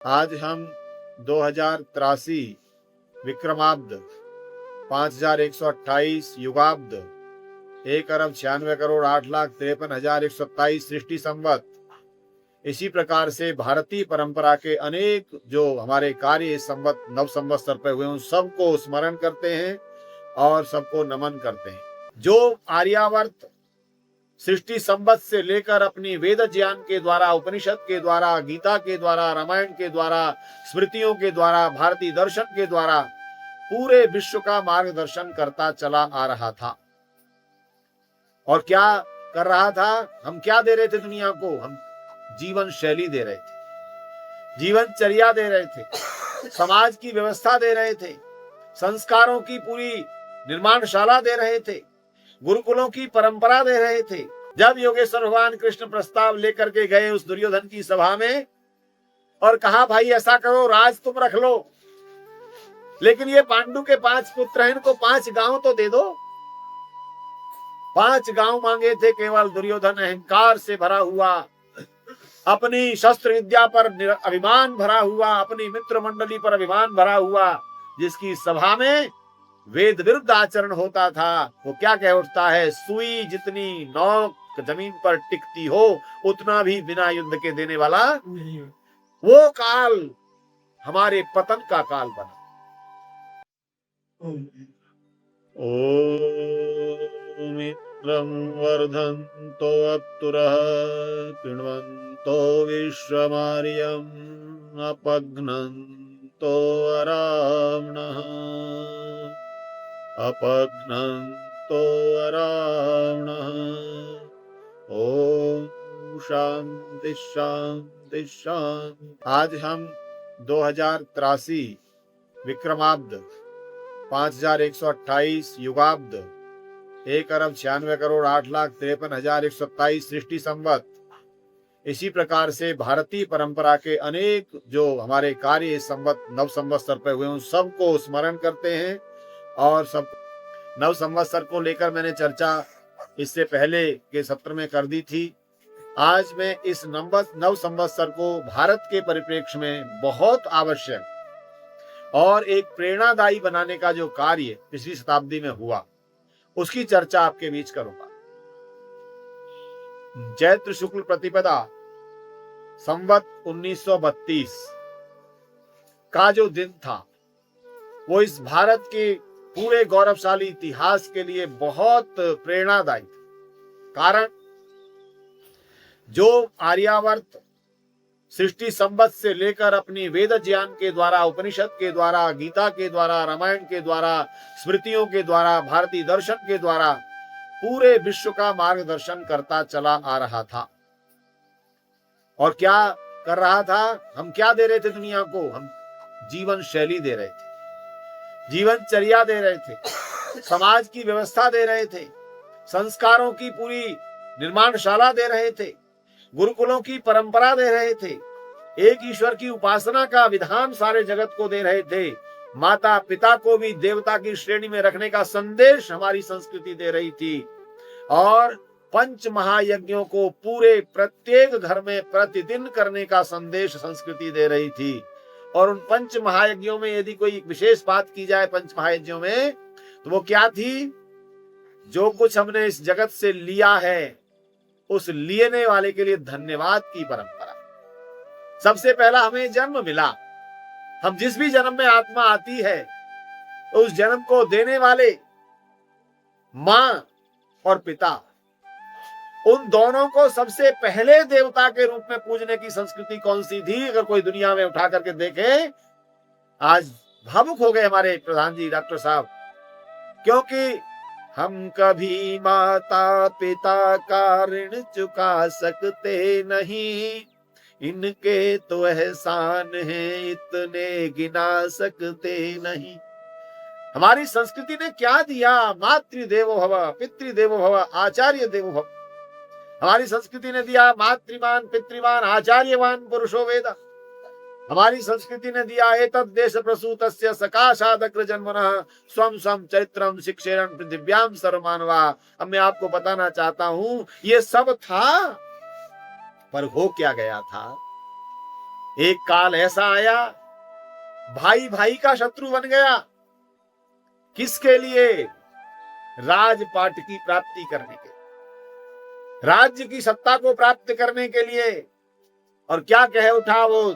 आज हम 2083 विक्रमाब्द 5128 युगाब्द 1,96,08,53,127 सृष्टि संवत, इसी प्रकार से भारतीय परंपरा के अनेक जो हमारे कार्य इस संवत नव संवत्सर पर हुए उन सबको स्मरण करते हैं और सबको नमन करते हैं। जो आर्यावर्त सृष्टि संवत से लेकर अपनी वेद ज्ञान के द्वारा, उपनिषद के द्वारा, गीता के द्वारा, रामायण के द्वारा, स्मृतियों के द्वारा, भारतीय दर्शन के द्वारा पूरे विश्व का मार्गदर्शन करता चला आ रहा था। और क्या कर रहा था? हम क्या दे रहे थे दुनिया को? हम जीवन शैली दे रहे थे, जीवनचर्या दे रहे थे, समाज की व्यवस्था दे रहे थे, संस्कारों की पूरी निर्माणशाला दे रहे थे, गुरुकुलों की परंपरा दे रहे थे। जब योगेश्वर भगवान कृष्ण प्रस्ताव लेकर के गए उस दुर्योधन की सभा में और कहा, भाई ऐसा करो, राज तुम रख लो, लेकिन ये पांडु के 5 पुत्र हैं, इनको 5 गांव तो दे दो। 5 गांव मांगे थे केवल। दुर्योधन अहंकार से भरा हुआ, अपनी शस्त्र विद्या पर अभिमान भरा हुआ, अपनी मित्र मंडली पर अभिमान भरा हुआ, जिसकी सभा में वेद विरुद्ध आचरण होता था, वो क्या कह उठता है, सुई जितनी नोक जमीन पर टिकती हो उतना भी बिना युद्ध के देने वाला वो काल हमारे पतन का काल बना। ओम मित्रं वर्धन्तो अप्तुरः कृण्वन्तो विश्वमार्यम् अपघ्नन्तो अरावणः अपघ्नन्तो अरावणः। ओम शांति शांति शांति। आज हम 2083 विक्रमाब्द 5128 युगाब्द 1,96,08,53,127 सृष्टि संवत, इसी प्रकार से भारतीय परंपरा के अनेक जो हमारे कार्य इस संवत नव संवत्सर पर हुए उन सबको स्मरण करते हैं और सब नव संवत्सर को लेकर मैंने चर्चा इससे पहले के सत्र में कर दी थी। आज मैं इस नव संवत्सर को भारत के परिप्रेक्ष्य में बहुत आवश्यक और एक प्रेरणादायी बनाने का जो कार्य पिछली शताब्दी में हुआ उसकी चर्चा आपके बीच करूंगा। चैत्र शुक्ल प्रतिपदा संवत 1932 का जो दिन था वो इस भारत के पूरे गौरवशाली इतिहास के लिए बहुत प्रेरणादायी था। कारण जो आर्यावर्त सृष्टि संवत से लेकर अपनी वेद ज्ञान के द्वारा, उपनिषद के द्वारा, गीता के द्वारा, रामायण के द्वारा, स्मृतियों के द्वारा, भारतीय दर्शन के द्वारा पूरे विश्व का मार्गदर्शन करता चला आ रहा था। और क्या कर रहा था? हम क्या दे रहे थे दुनिया को? हम जीवन शैली दे रहे थे, जीवनचर्या दे रहे थे, समाज की व्यवस्था दे रहे थे, संस्कारों की पूरी निर्माणशाला दे रहे थे, गुरुकुलों की परंपरा दे रहे थे, एक ईश्वर की उपासना का विधान सारे जगत को दे रहे थे, माता पिता को भी देवता की श्रेणी में रखने का संदेश हमारी संस्कृति दे रही थी, और पंच महायज्ञों को पूरे प्रत्येक घर में प्रतिदिन करने का संदेश संस्कृति दे रही थी। और उन पंच महायज्ञों में यदि कोई विशेष बात की जाए पंच महायज्ञों में, तो वो क्या थी? जो कुछ हमने इस जगत से लिया है उस लेने वाले के लिए धन्यवाद की परंपरा। सबसे पहला हमें जन्म मिला, हम जिस भी जन्म में आत्मा आती है तो उस जन्म को देने वाले मां और पिता, उन दोनों को सबसे पहले देवता के रूप में पूजने की संस्कृति कौन सी थी? अगर कोई दुनिया में उठा करके देखे, आज भावुक हो गए हमारे प्रधान जी डॉक्टर साहब, क्योंकि हम कभी माता पिता का ऋण चुका सकते नहीं, इनके तो एहसान है इतने गिना सकते नहीं। हमारी संस्कृति ने क्या दिया? मातृदेवो भव, पितृदेवो भव, आचार्य देवो भव। हमारी संस्कृति ने दिया मातृवान, पितृवान, आचार्यवान पुरुषो वेद। हमारी संस्कृति ने दिया एतद् देश प्रसूतस्य सकाशादग्र जन्मनः स्वम स्वम चरित्रम शिक्षेरन पृथिव्याम सर्वमानवा। अब मैं आपको बताना चाहता हूं ये सब था, पर हो क्या गया था? एक काल ऐसा आया, भाई भाई का शत्रु बन गया। किसके लिए? राजपाट की प्राप्ति करने के, राज्य की सत्ता को प्राप्त करने के लिए। और क्या कह उठा वो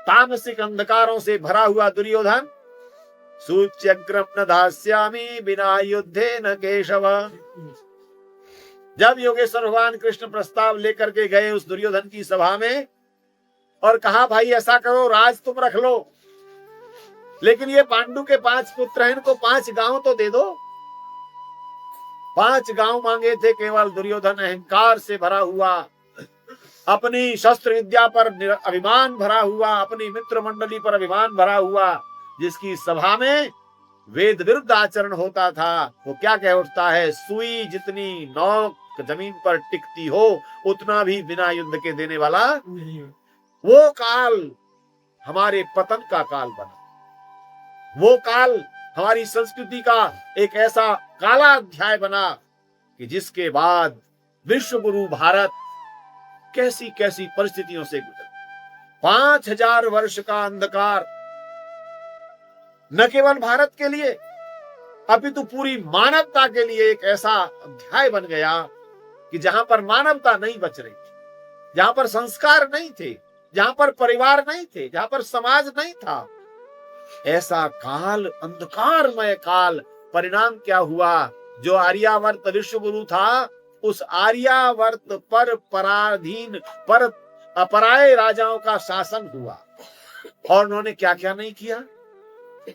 तामसिक अंधकारों से भरा हुआ दुर्योधन? सूच्यग्रम न दास्यामि बिना युद्धे न केशव। जब योगेश्वर भगवान कृष्ण प्रस्ताव लेकर के गए उस दुर्योधन की सभा में और कहा, भाई ऐसा करो, राज तुम रख लो, लेकिन ये पांडु के 5 पुत्र हैं, इनको 5 गांव तो दे दो। 5 गांव मांगे थे केवल। दुर्योधन अहंकार से भरा हुआ, अपनी शस्त्र विद्या पर अभिमान भरा हुआ, अपनी मित्र मंडली पर अभिमान भरा हुआ, जिसकी सभा में वेद विरुद्ध आचरण होता था, वो क्या कह उठता है? सुई जितनी नोक जमीन पर टिकती हो उतना भी बिना युद्ध के देने वाला नहीं। वो काल हमारे पतन का काल बना। वो काल हमारी संस्कृति का एक ऐसा काला अध्याय बना कि जिसके बाद विश्व गुरु भारत कैसी कैसी परिस्थितियों से गुजरा। 5000 वर्ष का अंधकार न केवल भारत के लिए अपितु पूरी मानवता के लिए एक ऐसा अध्याय बन गया कि जहां पर मानवता नहीं बच रही थी, जहां पर संस्कार नहीं थे, जहां पर परिवार नहीं थे, जहां पर समाज नहीं था। ऐसा काल, अंधकारमय काल। परिणाम क्या हुआ? जो आर्यावर्त विश्व गुरु था, उस आर्यावर्त पर पराधीन, पर अपराय राजाओं का शासन हुआ। और उन्होंने क्या क्या नहीं किया।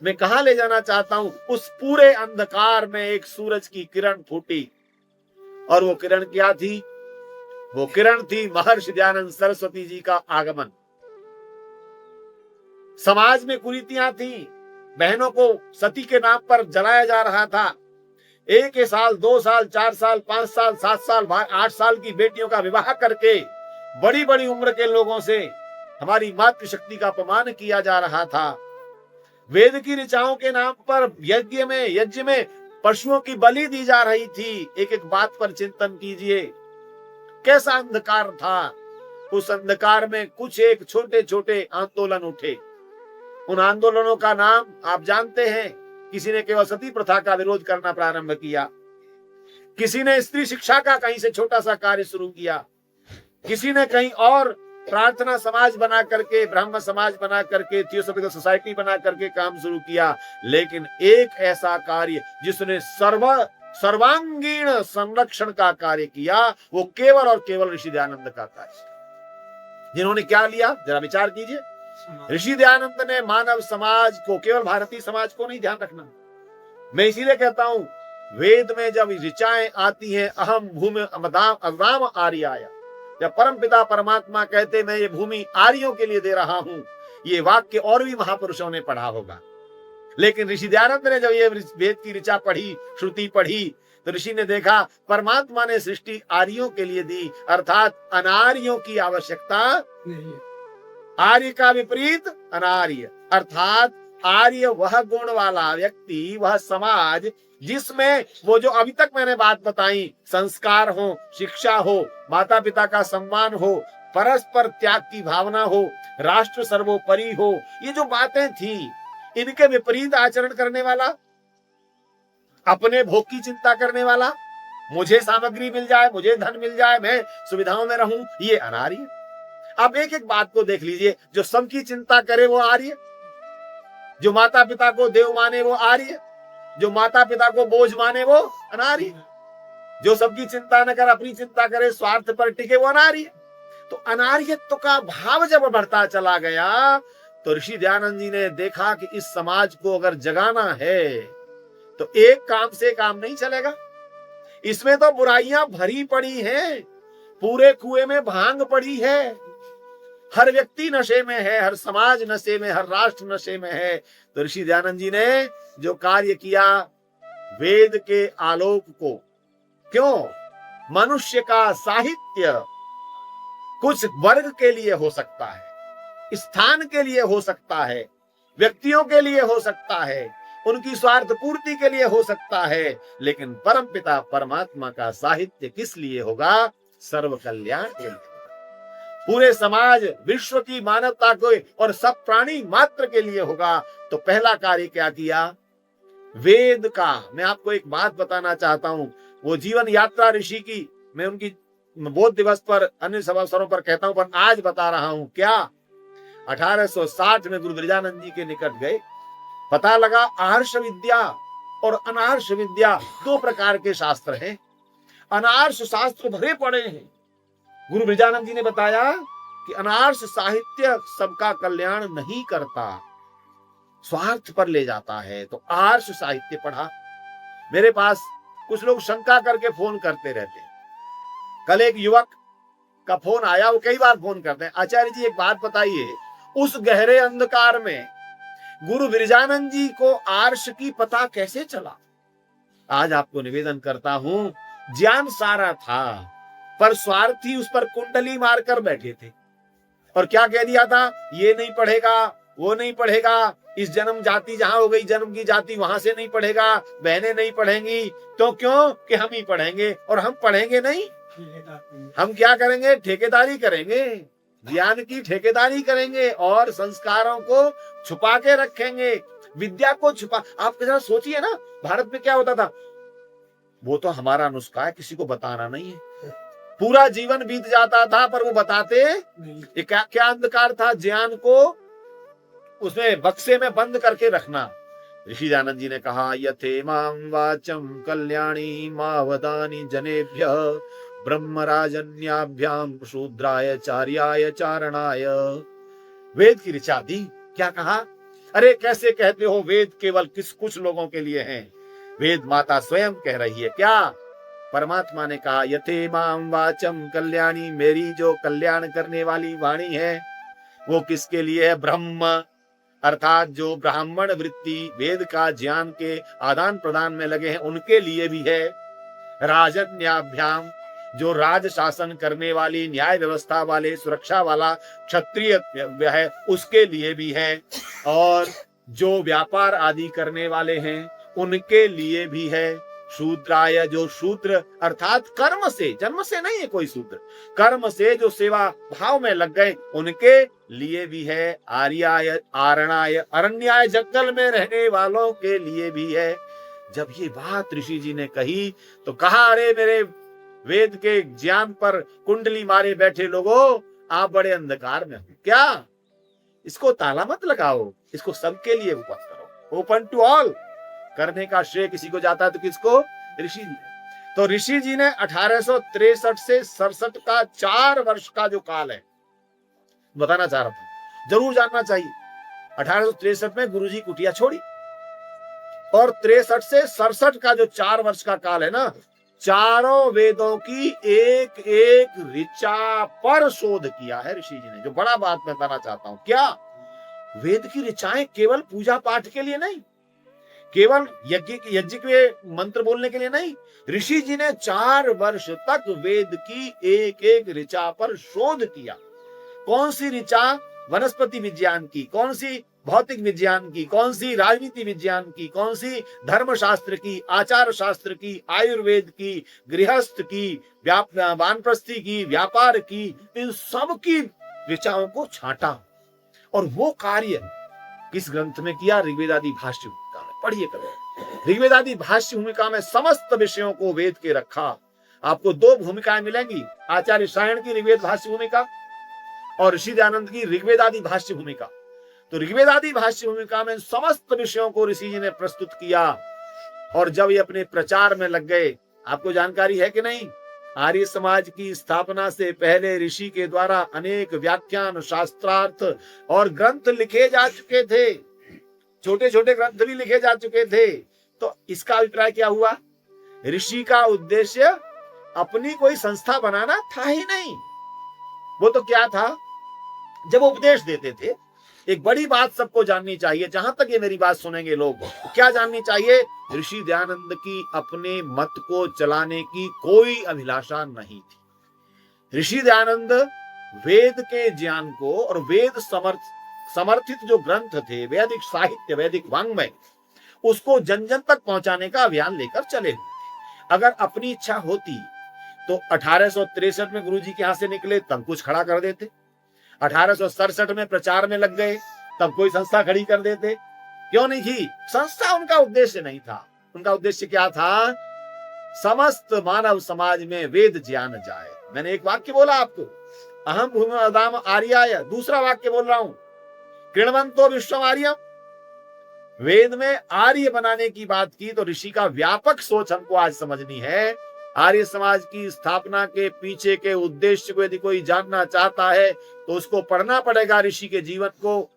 मैं कहां ले जाना चाहता हूं? उस पूरे अंधकार में एक सूरज की किरण फूटी, और वो किरण क्या थी? वो किरण थी महर्षि दयानंद सरस्वती जी का आगमन। समाज में कुरीतियां थी, बहनों को सती के नाम पर जलाया जा रहा था। 1 साल, 2 साल, 4 साल, 5 साल, 7 साल, 8 साल की बेटियों का विवाह करके बड़ी बड़ी उम्र के लोगों से हमारी मातृशक्ति का अपमान किया जा रहा था। वेद की ऋचाओं के नाम पर यज्ञ में पशुओं की बलि दी जा रही थी। एक एक बात पर चिंतन कीजिए, कैसा अंधकार था। उस अंधकार में कुछ एक छोटे छोटे आंदोलन उठे। उन आंदोलनों का नाम आप जानते हैं। किसी ने केवल सती प्रथा का विरोध करना प्रारंभ किया, किसी ने स्त्री शिक्षा का कहीं से छोटा सा कार्य शुरू किया, किसी ने कहीं और प्रार्थना समाज बना करके, ब्राह्मण समाज बना करके, थियोसॉफिकल सोसाइटी बना करके काम शुरू किया। लेकिन एक ऐसा कार्य जिसने सर्वांगीण संरक्षण का कार्य किया, वो केवल और केवल ऋषि दयानंद का कार्य। जिन्होंने क्या लिया, जरा विचार कीजिए। ऋषि दयानंद ने मानव समाज को, केवल भारतीय समाज को नहीं, ध्यान रखना, मैं इसीलिए कहता हूं, वेद में जब ऋचाएं आती हैं, अहम भूमि अवदाम आर्याय, जब परमपिता परमात्मा कहते मैं ये भूमि आर्यों के लिए दे रहा हूं, ये वाक्य और भी महापुरुषों ने पढ़ा होगा। लेकिन ऋषि दयानंद ने जब ये वेद की ऋचा पढ़ी, श्रुति पढ़ी, तो ऋषि ने देखा परमात्मा ने सृष्टि आर्यों के लिए दी, अर्थात अनार्यों की आवश्यकता नहीं। आर्य का विपरीत अनार्य, अर्थात आर्य वह गुण वाला व्यक्ति, वह समाज जिसमें वो जो अभी तक मैंने बात बताई, संस्कार हो, शिक्षा हो, माता पिता का सम्मान हो, परस्पर त्याग की भावना हो, राष्ट्र सर्वोपरि हो, ये जो बातें थी, इनके विपरीत आचरण करने वाला, अपने भोग की चिंता करने वाला, मुझे सामग्री मिल जाए, मुझे धन मिल जाए, मैं सुविधाओं में रहूं, ये अनार्य। अब एक एक बात को देख लीजिए। जो सबकी चिंता करे वो आर्य, जो माता पिता को देव माने वो आर्य, जो माता पिता को बोझ माने वो अनार्य, जो सबकी चिंता न कर अपनी चिंता करे, स्वार्थ पर टिके, वो अनार्य। तो अनार्यत्व का भाव जब बढ़ता चला गया, तो ऋषि दयानंद जी ने देखा कि इस समाज को अगर जगाना है तो एक काम से काम नहीं चलेगा। इसमें तो बुराइयां भरी पड़ी हैं, पूरे कुएं में भांग पड़ी है, हर व्यक्ति नशे में है, हर समाज नशे में, हर राष्ट्र नशे में है। तो ऋषि दयानंद जी ने जो कार्य किया, वेद के आलोक को, क्यों, मनुष्य का साहित्य कुछ वर्ग के लिए हो सकता है, स्थान के लिए हो सकता है, व्यक्तियों के लिए हो सकता है, उनकी स्वार्थ पूर्ति के लिए हो सकता है, लेकिन परमपिता परमात्मा का साहित्य किस लिए होगा? सर्व कल्याण के लिए। पूरे समाज, विश्व की मानवता को और सब प्राणी मात्र के लिए होगा, तो पहला कार्य क्या किया? वेद का। मैं आपको एक बात बताना चाहता हूं, वो जीवन यात्रा ऋषि की मैं उनकी बोध दिवस पर, अन्य अवसरों पर कहता हूं, पर आज बता रहा हूं। क्या 1860 में गुरु बिरजानंद जी के निकट गए, पता लगा आर्ष विद्या और अनार्ष विद्या दो प्रकार के शास्त्र हैं। अनार्ष शास्त्र भरे पड़े हैं। गुरु बिरजानंद जी ने बताया कि अनार्ष साहित्य सबका कल्याण नहीं करता, स्वार्थ पर ले जाता है। तो आर्ष साहित्य पढ़ा। मेरे पास कुछ लोग शंका करके फोन करते रहते हैं। कल एक युवक का फोन आया, वो कई बार फोन करते हैं, आचार्य जी एक बात बताइए, उस गहरे अंधकार में गुरु बिरजानंद जी को आर्ष की पता कैसे चला? आज आपको निवेदन करता हूं, ज्ञान सारा था, पर स्वार्थी उस पर कुंडली मारकर बैठे थे। और क्या कह दिया था? ये नहीं पढ़ेगा, वो नहीं पढ़ेगा, इस जन्म जाति जहां हो गई, जन्म की जाति वहां से नहीं पढ़ेगा, बहनें नहीं पढ़ेंगी। तो क्यों? कि हम ही पढ़ेंगे। और हम पढ़ेंगे नहीं, हम क्या करेंगे? ठेकेदारी करेंगे, ज्ञान की ठेकेदारी करेंगे और संस्कारों को छुपा के रखेंगे, विद्या को छुपा। आप जरा सोचिए ना, भारत में क्या होता था? वो तो हमारा नुस्खा है, किसी को बताना नहीं है। पूरा जीवन बीत जाता था पर वो बताते नहीं। ये क्या अंधकार था? ज्ञान को उसमें बक्से में बंद करके रखना। ऋषि दयानंद जी ने कहा, यथे मां वाचम कल्याणी मावदानी जनेभ्य ब्रह्मराजन्याभ्याम शूद्राय चार्याय चारणाय। वेद की ऋचा दी। क्या कहा? अरे कैसे कहते हो वेद केवल कुछ लोगों के लिए हैं? वेद माता स्वयं कह रही है। क्या? परमात्मा ने कहा, यथे मां वाचम कल्याणी, मेरी जो कल्याण करने वाली वाणी है वो किसके लिए है? ब्रह्म अर्थात जो ब्राह्मण वृत्ति वेद का ज्ञान के आदान प्रदान में लगे हैं उनके लिए भी है। राजन्याभ्याम, जो राज शासन करने वाली, न्याय व्यवस्था वाले, सुरक्षा वाला क्षत्रिय है उसके लिए भी है। और जो व्यापार आदि करने वाले हैं उनके लिए भी है। शूद्राय, जो शूद्र अर्थात कर्म से, जन्म से नहीं है कोई शूद्र, कर्म से जो सेवा भाव में लग गए उनके लिए भी है। आर्याय आरणाय, अरण्याय, जंगल में रहने वालों के लिए भी है। जब ये बात ऋषि जी ने कही तो कहा, अरे मेरे वेद के ज्ञान पर कुंडली मारे बैठे लोगों, आप बड़े अंधकार में हो। क्या? इसको ताला मत लगाओ, इसको सबके लिए ओपन करो, ओपन टू ऑल। करने का श्रेय किसी को जाता है तो किसको? ऋषि जी। तो ऋषि जी ने 1863 से 67 का 4 वर्ष का जो काल है, बताना चाह रहा था, जरूर जानना चाहिए। 1863 में गुरुजी कुटिया छोड़ी और 63 से 67 का जो 4 वर्ष का काल है ना, चारों वेदों की एक एक ऋचा पर शोध किया है ऋषि जी ने। जो बड़ा बात मैं बताना चाहता हूं, क्या वेद की ऋचाएं केवल पूजा पाठ के लिए नहीं, केवल यज्ञ के मंत्र बोलने के लिए नहीं, ऋषि जी ने 4 वर्ष तक वेद की एक एक ऋचा पर शोध किया। कौन सी ऋचा? वनस्पति विज्ञान की, कौन सी भौतिक विज्ञान की, कौन सी राजनीति विज्ञान की, कौन सी धर्मशास्त्र की, आचार शास्त्र की, आयुर्वेद की, गृहस्थ की, वानप्रस्थी की, व्यापार की, इन सब की ऋचाओं को छांटा। और वो कार्य किस ग्रंथ में किया? ऋग्वेदादि भाष्य भूमिका में। पढ़िए करो, ऋग्वेदादि भाष्य भूमिका में समस्त विषयों को वेद के रखा। आपको 2 भूमिकाएं मिलेंगी, आचार्य सायण की ऋग्वेद भाष्य भूमिका और ऋषि दयानंद की ऋग्वेदादि भाष्य भूमिका। तो ऋग्वेदादि भाष्य भूमिका में समस्त विषयों को ऋषि जी ने प्रस्तुत किया। और जब ये अपने प्रचार में लग गए, आपको जानकारी है कि नहीं, आर्य समाज की स्थापना से पहले ऋषि के द्वारा अनेक व्याख्यान, शास्त्रार्थ और ग्रंथ लिखे जा चुके थे, छोटे छोटे ग्रंथ भी लिखे जा चुके थे। तो इसका अभिप्राय क्या हुआ? ऋषि का उद्देश्य अपनी कोई संस्था बनाना था ही नहीं। वो तो क्या था? जब उपदेश देते थे, एक बड़ी बात सबको जाननी चाहिए, जहां तक ये मेरी बात सुनेंगे लोग, क्या जाननी चाहिए? ऋषि दयानंद की अपने मत को चलाने की कोई अभिलाषा नहीं थी। ऋषि दयानंद वेद के ज्ञान को और वेद समर्थित जो ग्रंथ थे, वैदिक साहित्य, वैदिक वांग्मय, उसको जन जन तक पहुंचाने का अभियान लेकर चले हुए थे। अगर अपनी इच्छा होती तो 1863 में गुरुजी के यहां से निकले, तंकुश खड़ा कर देते, 1867 में प्रचार में लग गए, तब कोई संस्था खड़ी कर देते, क्यों नहीं की? संस्था उनका उद्देश्य नहीं था। उनका उद्देश्य क्या था? समस्त मानव समाज में वेद ज्ञान जाए। मैंने एक वाक्य बोला आपको, अहम भूमि अदाम आर्याय, दूसरा वाक्य बोल रहा हूं, कृण्वन्तो विश्वम आर्यम। वेद में आर्य बनाने की बात की तो ऋषि का व्यापक सोच हमको आज समझनी है। आर्य समाज की स्थापना के पीछे के उद्देश्य को यदि कोई जानना चाहता है तो उसको पढ़ना पड़ेगा ऋषि के जीवन को,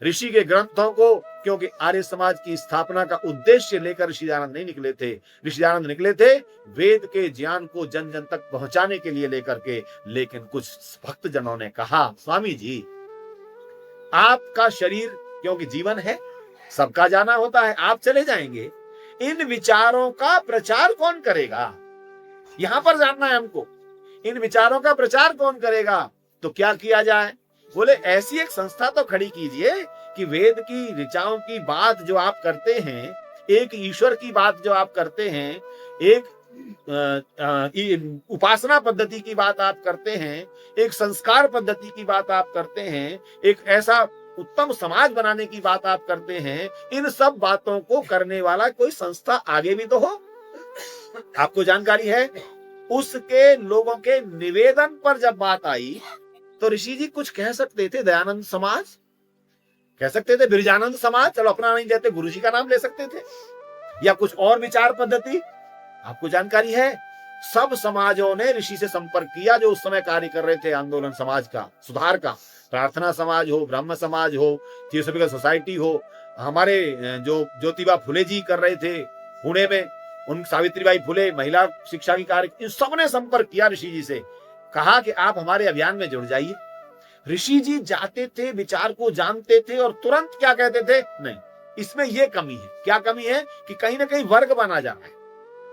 ऋषि के ग्रंथों को, क्योंकि आर्य समाज की स्थापना का उद्देश्य लेकर ऋषि दयानंद नहीं निकले थे। ऋषि दयानंद निकले थे वेद के ज्ञान को जन जन तक पहुंचाने के लिए लेकर के। लेकिन कुछ भक्त जनों ने कहा, स्वामी जी आपका शरीर, क्योंकि जीवन है, सबका जाना होता है, आप चले जाएंगे, इन विचारों का प्रचार कौन करेगा? यहां पर जानना है हमको, इन विचारों का प्रचार कौन करेगा? तो क्या किया जाए? बोले ऐसी एक संस्था तो खड़ी कीजिए कि वेद की ऋचाओं की बात जो आप करते हैं, एक ईश्वर की बात जो आप करते हैं, एक उपासना पद्धति की बात आप करते हैं, एक संस्कार पद्धति की बात आप करते हैं, एक ऐसा उत्तम समाज बनाने की बात आप करते हैं, इन सब बातों को करने वाला कोई संस्था आगे भी तो हो। आपको जानकारी है, उसके लोगों के निवेदन पर जब बात आई तो ऋषि जी कुछ कह सकते थे, दयानंद समाज कह सकते थे, बिरजानंद समाज, चलो अपना नहीं देते, गुरु जी का नाम ले सकते थे, या कुछ और विचार पद्धति। आपको जानकारी है, सब समाजों ने ऋषि से संपर्क किया जो उस समय कार्य कर रहे थे आंदोलन समाज का, सुधार का। प्रार्थना समाज हो, ब्रह्म समाज हो, थियोसॉफिकल सोसाइटी हो, हमारे जो ज्योतिबा फुले जी कर रहे थे पुणे में, उन सावित्रीबाई फुले महिला शिक्षा की कार्य, इन सबने संपर्क किया ऋषि जी से, कहा कि आप हमारे अभियान में जुड़ जाइए। ऋषि जी जाते थे, विचार को जानते थे और तुरंत क्या कहते थे? नहीं, इसमें यह कमी है। क्या कमी है? कि कहीं ना कहीं वर्ग बना जा रहा है।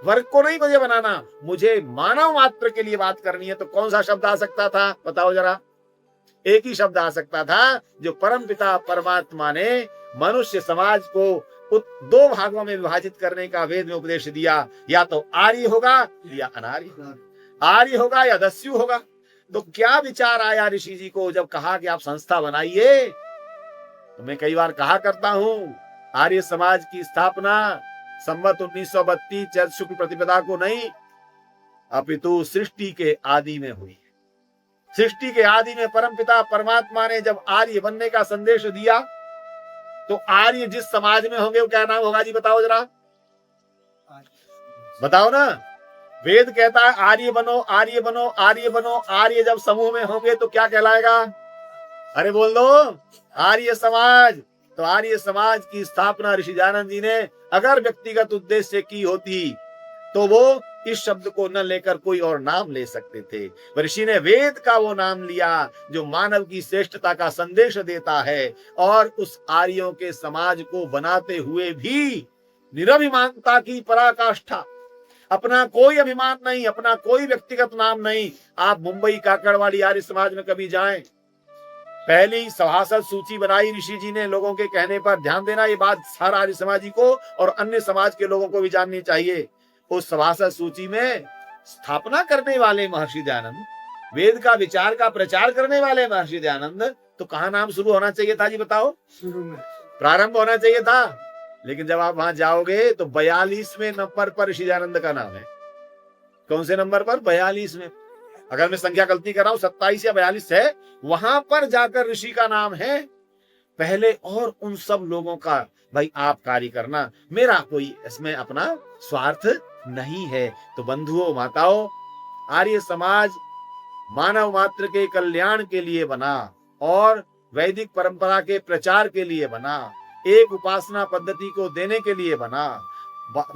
वर्ग को नहीं मुझे बनाना, मुझे मानव मात्र के लिए बात करनी है। तो कौन सा शब्द आ सकता था? बताओ जरा। एक ही शब्द आ सकता था, जो परमपिता परमात्मा ने मनुष्य समाज को दो भागों में विभाजित करने का वेद में उपदेश दिया, या तो आर्य होगा या अनार्य, आर्य होगा या दस्यु होगा। तो क्या विचार आया ऋषि जी को जब कहा कि आप संस्था बनाइए? तो मैं कई बार कहा करता हूं, आर्य समाज की स्थापना संवत 1932 चैत्र शुक्ल प्रतिपदा को नहीं, अपितु सृष्टि के आदि में हुई। सृष्टि के आदि में परमपिता परमात्मा ने जब आर्य बनने का संदेश दिया, तो आर्य जिस समाज में होंगे वो क्या नाम होगा जी? बताओ जरा, बताओ ना। वेद कहता है आर्य बनो, आर्य बनो, आर्य बनो। आर्य जब समूह में होंगे तो क्या कहलाएगा? अरे बोल दो, आर्य समाज। तो आर्य समाज की स्थापना ऋषि दयानंद जी ने अगर व्यक्तिगत उद्देश्य की होती तो वो इस शब्द को न लेकर कोई और नाम ले सकते थे। ऋषि ने वेद का वो नाम लिया जो मानव की श्रेष्ठता का संदेश देता है, और उस आर्यों के समाज को बनाते हुए भी निरभिमानता की पराकाष्ठा, अपना कोई अभिमान नहीं, अपना कोई व्यक्तिगत नाम नहीं। आप मुंबई काकड़वाड़ी आर्य समाज में कभी जाएं, पहली सभासद सूची बनाई ऋषि जी ने लोगों के कहने पर। ध्यान देना, ये बात हर आर्य समाजी को और अन्य समाज के लोगों को भी जाननी चाहिए। उस सभासद सूची में स्थापना करने वाले महर्षि दयानंद, वेद का विचार का प्रचार करने वाले महर्षि दयानंद, तो कहाँ नाम शुरू होना चाहिए था जी? बताओ। शुरू में प्रारंभ होना चाहिए था। लेकिन जब आप वहां जाओगे तो 42वें नंबर पर ऋषि दयानंद का नाम है। कौन से नंबर पर? 42वें। अगर मैं संख्या गलती कर रहा हूं, 27 या 42 है, वहां पर जाकर ऋषि का नाम है पहले। और उन सब लोगों का, भाई आप कार्य करना, मेरा कोई इसमें अपना स्वार्थ नहीं है। तो बंधुओं माताओं, आर्य समाज मानव मात्र के कल्याण के लिए बना और वैदिक परंपरा के प्रचार के लिए बना, एक उपासना पद्धति को देने के लिए बना,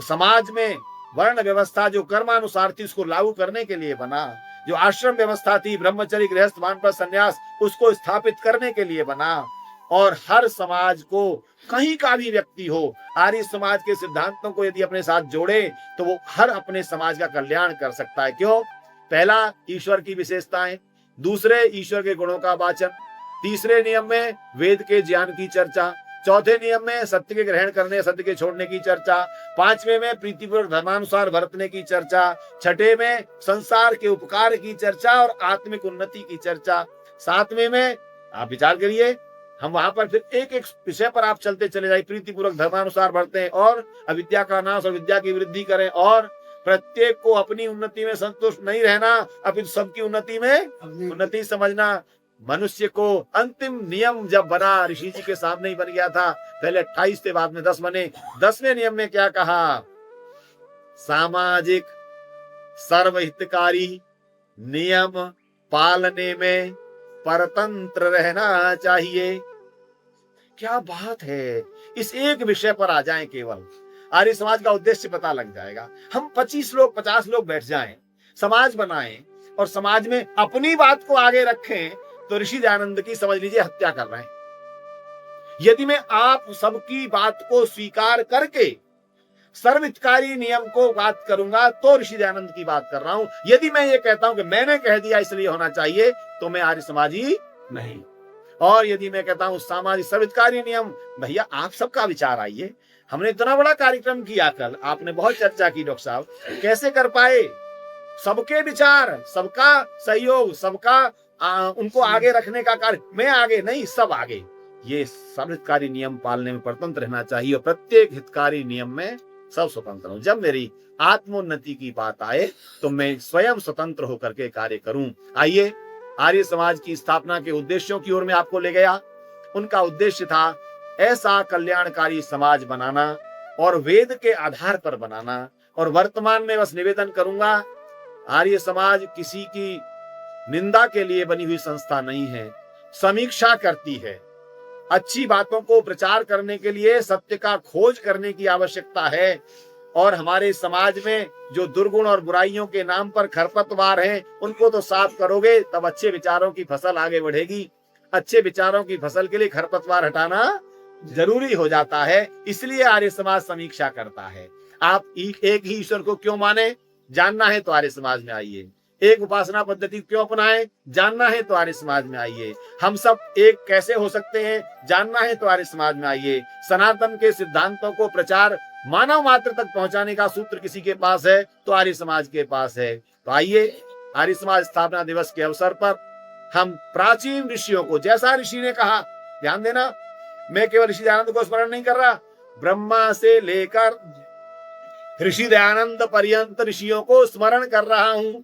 समाज में वर्ण व्यवस्था जो कर्मानुसार थी उसको लागू करने के लिए बना, जो आश्रम व्यवस्था थी ब्रह्मचर्य गृहस्थ वानप्रस्थ संन्यास उसको स्थापित करने के लिए बना। और हर समाज को, कहीं का भी व्यक्ति हो, आर्य समाज के सिद्धांतों को यदि अपने साथ जोड़े तो वो हर अपने समाज का कल्याण कर सकता है। क्यों? पहला, ईश्वर की विशेषताएं, दूसरे ईश्वर के गुणों का वाचन, तीसरे नियम में वेद के ज्ञान की चर्चा, चौथे नियम में सत्य के ग्रहण करने सत्य के छोड़ने की चर्चा, पांचवें में प्रीतिपूर्वक धर्मानुसार बरतने की चर्चा, छठे में संसार के उपकार की चर्चा और आत्मिक उन्नति की चर्चा, सातवें में आप विचार करिए, हम वहां पर फिर एक एक विषय पर आप चलते चले जाइए, प्रीतिपूर्वक धर्मानुसार बढ़ते हैं और अविद्या का नाश और विद्या की वृद्धि करें, और प्रत्येक को अपनी उन्नति में संतुष्ट नहीं रहना, अपितु सबकी उन्नति में उन्नति समझना। मनुष्य को अंतिम नियम जब बना, ऋषि जी के सामने ही बन गया था, पहले 28 थे, बाद में 10 बने। 10वें नियम में क्या कहा? सामाजिक सर्वहितकारी नियम पालने में परतंत्र रहना चाहिए। क्या बात है! इस एक विषय पर आ जाएं, केवल आर्य समाज का उद्देश्य पता लग जाएगा। हम 25 लोग 50 लोग बैठ जाएं, समाज बनाएं और समाज में अपनी बात को आगे रखें, तो ऋषि दयानंद की समझ लीजिए हत्या कर रहे हैं। यदि मैं आप सबकी बात को स्वीकार करके सर्वहितकारी नियम को बात करूंगा तो ऋषि दयानंद की बात कर रहा हूं। यदि मैं ये कहता हूं कि मैंने कह दिया इसलिए होना चाहिए, तो मैं आर्य समाजी नहीं। और यदि मैं कहता हूं सामाजिक सर्वहितकारी नियम, भैया आप सबका विचार आइए, हमने इतना बड़ा कार्यक्रम किया कल, आपने बहुत चर्चा की डॉक्टर साहब, कैसे कर पाए? सबके विचार, सबका सहयोग, सबका उनको आगे रखने का कार्य, मैं आगे नहीं, सब आगे। ये सर्वहितकारी नियम पालने में परतंत्र रहना चाहिए और प्रत्येक हितकारी नियम में सब स्वतंत्र हूं। जब मेरी आत्मोन्नति की बात आए तो मैं स्वयं स्वतंत्र होकर के कार्य करूं। आइए, आर्य समाज की स्थापना के उद्देश्यों की ओर मैं आपको ले गया। उनका उद्देश्य था ऐसा कल्याणकारी समाज बनाना और वेद के आधार पर बनाना। और वर्तमान में बस निवेदन करूंगा, आर्य समाज किसी की निंदा के लिए बनी हुई संस्था नहीं है, समीक्षा करती है। अच्छी बातों को प्रचार करने के लिए सत्य का खोज करने की आवश्यकता है। और हमारे समाज में जो दुर्गुण और बुराइयों के नाम पर खरपतवार हैं, उनको तो साफ करोगे तब अच्छे विचारों की फसल आगे बढ़ेगी। अच्छे विचारों की फसल के लिए खरपतवार हटाना जरूरी हो जाता है, इसलिए आर्य समाज समीक्षा करता है। आप एक ही ईश्वर को क्यों माने, जानना है तो आर्य समाज में आइए। एक उपासना पद्धति क्यों अपनाएं, जानना है तो आर्य समाज में आइए। हम सब एक कैसे हो सकते हैं, जानना है तो आर्य समाज में आइए। सनातन के सिद्धांतों को प्रचार मानव मात्र तक पहुंचाने का सूत्र किसी के पास है तो आर्य समाज के पास है। तो आइए, आर्य समाज स्थापना दिवस के अवसर पर हम प्राचीन ऋषियों को, जैसा ऋषि ने कहा, ध्यान देना, मैं केवल ऋषि दयानंद को स्मरण नहीं कर रहा, ब्रह्मा से लेकर ऋषि दयानंद पर्यंत ऋषियों को स्मरण कर रहा हूं।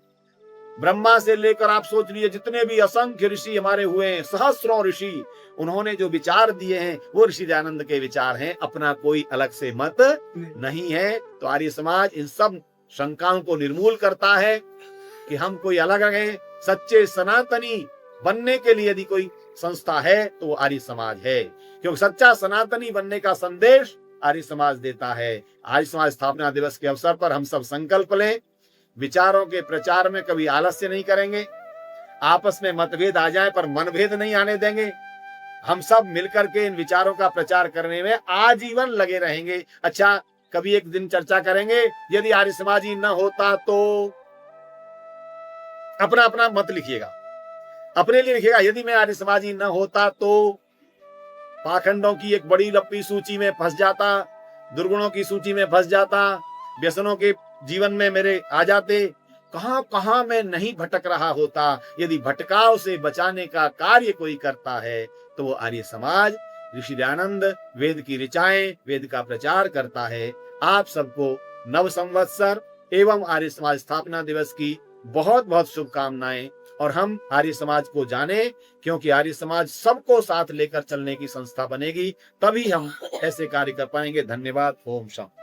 ब्रह्मा से लेकर आप सोच लीजिए जितने भी असंख्य ऋषि हमारे हुए हैं, सहस्रों ऋषि, उन्होंने जो विचार दिए हैं वो ऋषि दयानंद के विचार हैं, अपना कोई अलग से मत नहीं है। तो आर्य समाज इन सब शंकाओं को निर्मूल करता है कि हम कोई अलग हैं। सच्चे सनातनी बनने के लिए यदि कोई संस्था है तो वो आर्य समाज है, क्योंकि सच्चा सनातनी बनने का संदेश आर्य समाज देता है। आर्य समाज स्थापना दिवस के अवसर पर हम सब संकल्प लें, विचारों के प्रचार में कभी आलस्य नहीं करेंगे। आपस में मतभेद आ जाए पर मनभेद नहीं आने देंगे। हम सब मिलकर के इन विचारों का प्रचार करने में आजीवन लगे रहेंगे। अच्छा, कभी एक दिन चर्चा करेंगे, यदि आर्य समाजी न होता तो अपना अपना मत लिखिएगा, अपने लिए लिखिएगा। यदि मैं आर्य समाजी न होता तो पाखंडों की एक बड़ी लंबी सूची में फंस जाता, दुर्गुणों की सूची में फंस जाता, व्यसनों के जीवन में मेरे आ जाते, कहां कहां मैं नहीं भटक रहा होता। यदि भटकाव से बचाने का कार्य कोई करता है तो वो आर्य समाज, ऋषि दयानंद वेद की ऋचाएं, वेद का प्रचार करता है। आप सबको नव संवत्सर एवं आर्य समाज स्थापना दिवस की बहुत बहुत शुभकामनाएं। और हम आर्य समाज को जाने, क्योंकि आर्य समाज सबको साथ लेकर चलने की संस्था बनेगी, तभी हम ऐसे कार्य कर पाएंगे। धन्यवाद। ओम शांति।